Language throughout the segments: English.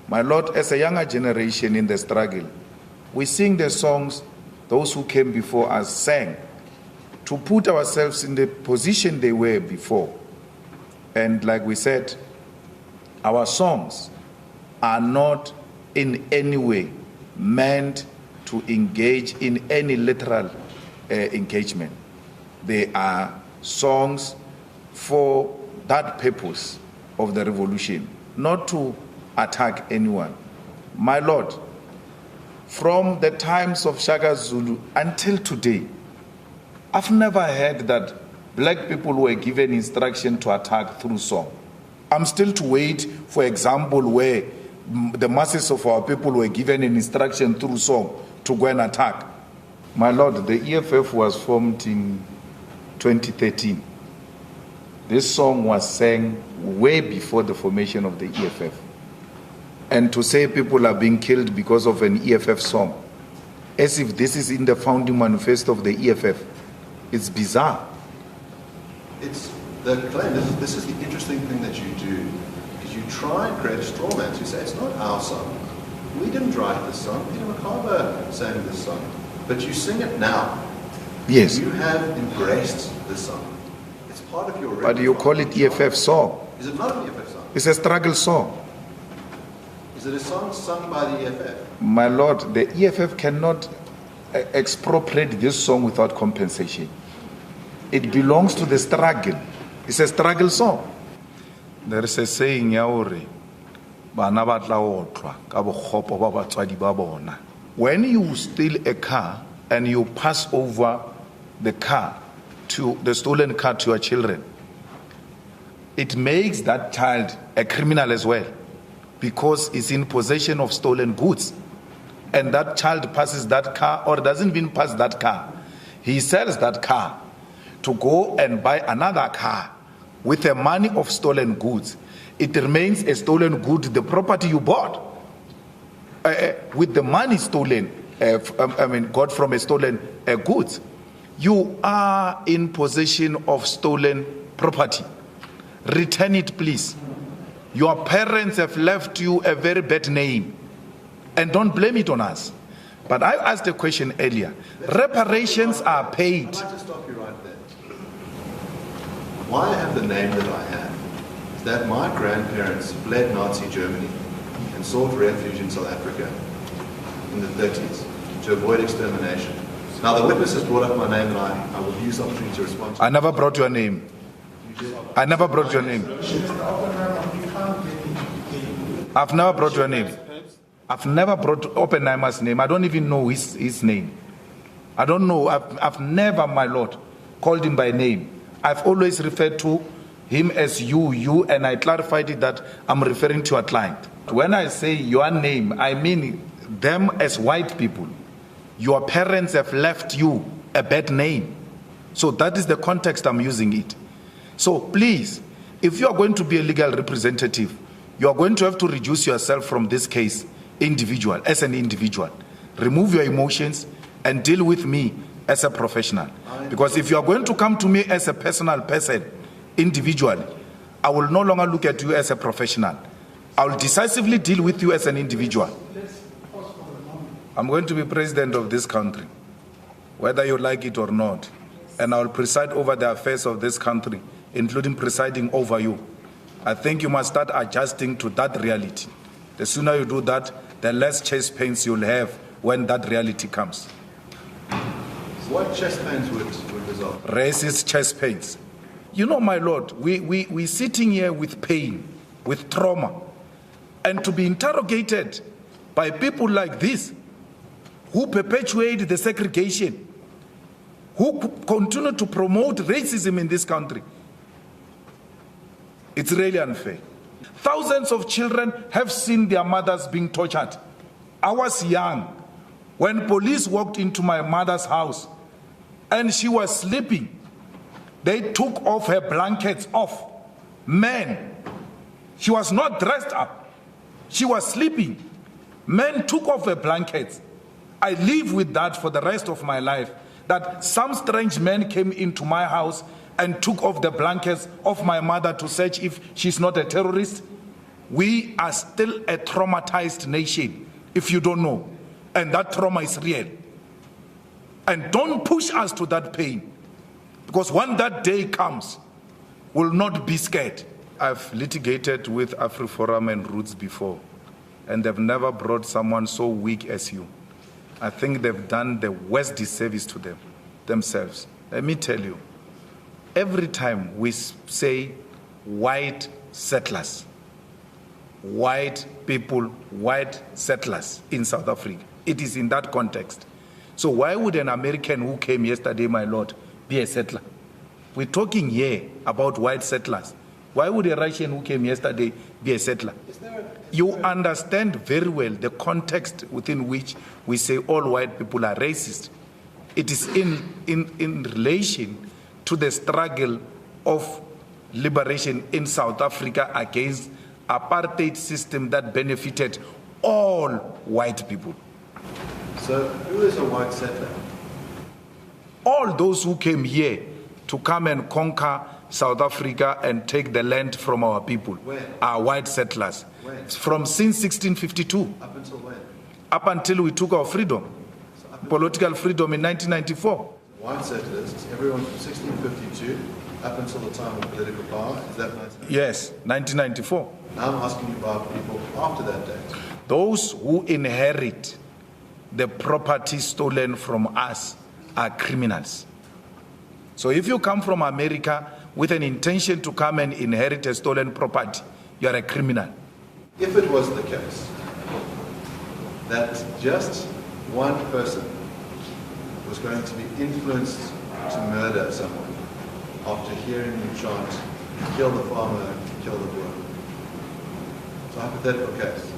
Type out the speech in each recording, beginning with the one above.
My Lord, as a younger generation in the struggle, we sing the songs those who came before us sang to put ourselves in the position they were before. And like we said, our songs are not in any way meant to engage in any literal engagement. They are songs for that purpose of the revolution, not to attack anyone. My Lord, from the times of Shaka Zulu until today, I've never heard that black people were given instruction to attack through song. I'm still to wait for example where the masses of our people were given an instruction through song to go and attack. My Lord, the EFF was formed in 2013. This song was sang way before the formation of the EFF. And to say people are being killed because of an EFF song, as if this is in the founding manifesto of the EFF, it's bizarre. It's the claim, this is the interesting thing that you do, because you try and create straw man. You say, it's not our song. We didn't write this song. Peter McCarver sang this song. But you sing it now. Yes. You have embraced this song. It's part of your But you call it EFF song. Is it not an EFF song? It's a struggle song. Is it a song sung by the EFF? My Lord, the EFF cannot expropriate this song without compensation. It belongs to the struggle. It's a struggle song. There is a saying, when you steal a car and you pass over the car to the stolen car to your children, it makes that child a criminal as well, because it's in possession of stolen goods. And that child passes that car, or doesn't even pass that car. He sells that car to go and buy another car with the money of stolen goods. It remains a stolen good, the property you bought with the money stolen, got from a stolen goods. You are in possession of stolen property. Return it, please. Your parents have left you a very bad name, and don't blame it on us. But I asked a question earlier. Reparations are paid. I'd like to stop you right there. Why I have the name that I have is that my grandparents fled Nazi Germany and sought refuge in South Africa in the 30s to avoid extermination. Now the witness has brought up my name, and I will use the opportunity to respond to I never brought your name. I never brought your name. I've never brought your name. I've never brought Oppenheimer's name. I don't even know his name. I don't know. I've never, my Lord, called him by name. I've always referred to him as you, and I clarified it that I'm referring to a client. When I say your name, I mean them as white people. Your parents have left you a bad name. So that is the context I'm using it. So please, if you are going to be a legal representative, you are going to have to reduce yourself from this case as an individual. Remove your emotions and deal with me as a professional. Because if you are going to come to me as a personal person, individually, I will no longer look at you as a professional. I will decisively deal with you as an individual. I'm going to be president of this country, whether you like it or not. And I will preside over the affairs of this country, including presiding over you. I think you must start adjusting to that reality. The sooner you do that, the less chest pains you'll have when that reality comes. what chest pains would result? Racist chest pains. You know, my Lord, we're sitting here with pain, with trauma, and to be interrogated by people like this, who perpetuate the segregation, who continue to promote racism in this country. It's really unfair. Thousands of children have seen their mothers being tortured. I was young when police walked into my mother's house and she was sleeping. They took off her blankets off. Men, she was not dressed up. She was sleeping. Men took off her blankets. I live with that for the rest of my life, that some strange men came into my house and took off the blankets of my mother to search if she's not a terrorist. We are still a traumatized nation, if you don't know. And that trauma is real. And don't push us to that pain. Because when that day comes, we'll not be scared. I've litigated with AfriForum and Roots before, and they've never brought someone so weak as you. I think they've done the worst disservice to themselves. Let me tell you, every time we say white settlers, white people, white settlers in South Africa, it is in that context. So why would an American who came yesterday, my lord, be a settler? We're talking here about white settlers. Why would a Russian who came yesterday be a settler? You understand very well the context within which we say all white people are racist. It is in relation to the struggle of liberation in South Africa against apartheid system that benefited all white people. So who is a white settler? All those who came here to come and conquer South Africa and take the land from our people are white settlers. When? From since 1652. Up until when? Up until we took our freedom, political freedom in 1994. White settlers, everyone from 1652 up until the time of political power, is that 1994? Yes, 1994. Now I'm asking you about people after that date. Those who inherit the property stolen from us are criminals. So if you come from America with an intention to come and inherit a stolen property, you are a criminal. If it was the case that just one person was going to be influenced to murder someone after hearing you chant, kill the farmer, kill the boer. It's a hypothetical case.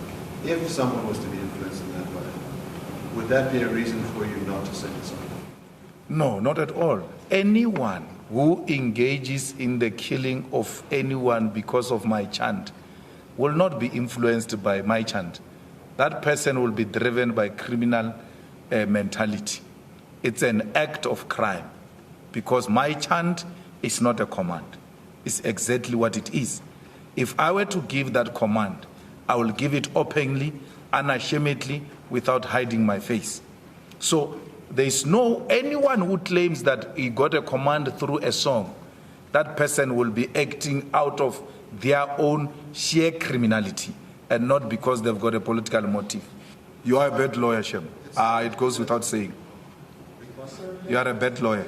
If someone was to be influenced in that way, would that be a reason for you not to sing the song? No, not at all. Anyone who engages in the killing of anyone because of my chant will not be influenced by my chant. That person will be driven by criminal mentality. It's an act of crime because my chant is not a command. It's exactly what it is. If I were to give that command, I will give it openly, unashamedly, without hiding my face. So there is no anyone who claims that he got a command through a song. That person will be acting out of their own sheer criminality and not because they've got a political motive. You are a bad lawyer, Shem. It goes without saying. You are a bad lawyer.